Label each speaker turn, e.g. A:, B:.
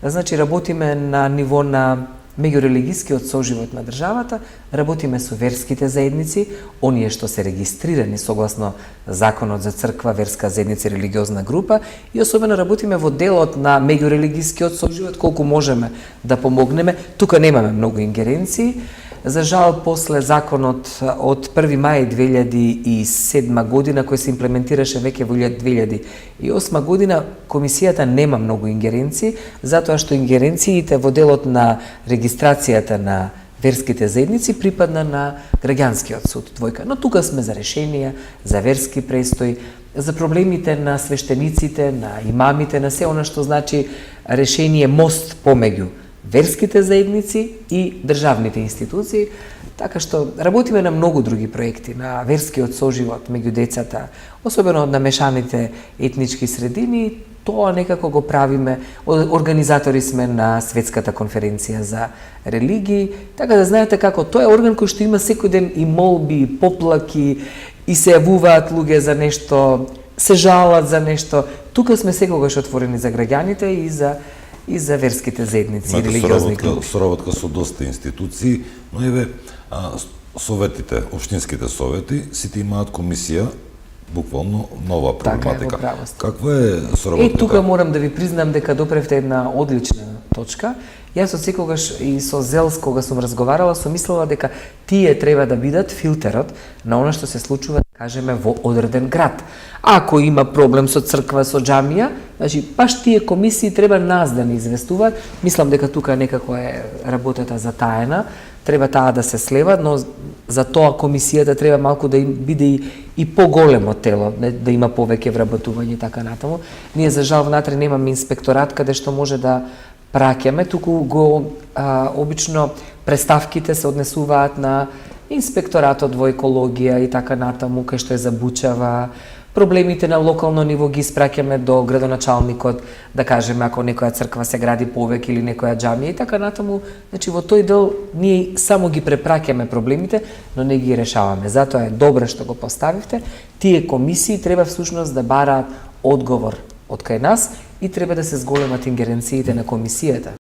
A: Значи, работиме на ниво на меѓурелигискиот соживот на државата, работиме со верските заедници, оние што се регистрирани согласно Законот за црква, верска заедница и религиозна група, и особено работиме во делот на меѓурелигискиот соживот, колку можеме да помогнеме. Тука немаме многу ингеренции. За жал, после законот од 1 мај 2007 година, кој се имплементираше веќе во 2008 година, комисијата нема многу ингеренции, затоа што ингеренциите во делот на регистрацијата на верските заедници припадна на граѓанскиот суд, двојка. Но тука сме за решенија, за верски престој, за проблемите на свештениците, на имамите, на се она што значи решение мост помеѓу верските заедници и државните институции, така што работиме на многу други проекти, на верскиот соживот меѓу децата, особено на мешаните етнички средини. Тоа некако го правиме, организатори сме на Светската конференција за религии, така да знаете како тоа е орган кој што има секој ден и молби, и поплаки, и се јавуваат луѓе за нешто, се жалат за нешто. Тука сме секогаш отворени за граѓаните и за верските заедници и религиозни групи.
B: Соработка со доста институции, но еве советите, општинските совети, сите имаат комисија, буквално нова проблематика.
A: Така е,
B: каква е соработката?
A: Тука морам да ви признам дека допревте една одлична точка. Јас од секогаш и со Зелс, кога сум разговарала, сум мислела дека тие треба да бидат филтерот на она што се случува, да кажеме, во одреден град. Ако има проблем со црква, со џамија, значи баш тие комисии треба нас да ни известуваат. Мислам дека тука некако е работата затаена, треба таа да се слева, но за тоа комисијата треба малку да биде и поголемо тело, да има повеќе вработување и така натаму. Ние за жал внатре немаме инспекторат каде што може да праќаме, туку обично преставките се однесуваат на инспекторатот во екологија и така натаму, кај што е забучава. Проблемите на локално ниво ги испраќаме до градоначалникот, да кажеме, ако некоја црква се гради повеќе или некоја џамија и така натаму. Значи, во тој дел ние само ги препраќаме проблемите, но не ги решаваме. Затоа е добро што го поставивте. Тие комисии треба всушност да бараат одговор од кај нас и треба да се зголемат ингеренциите на комисијата.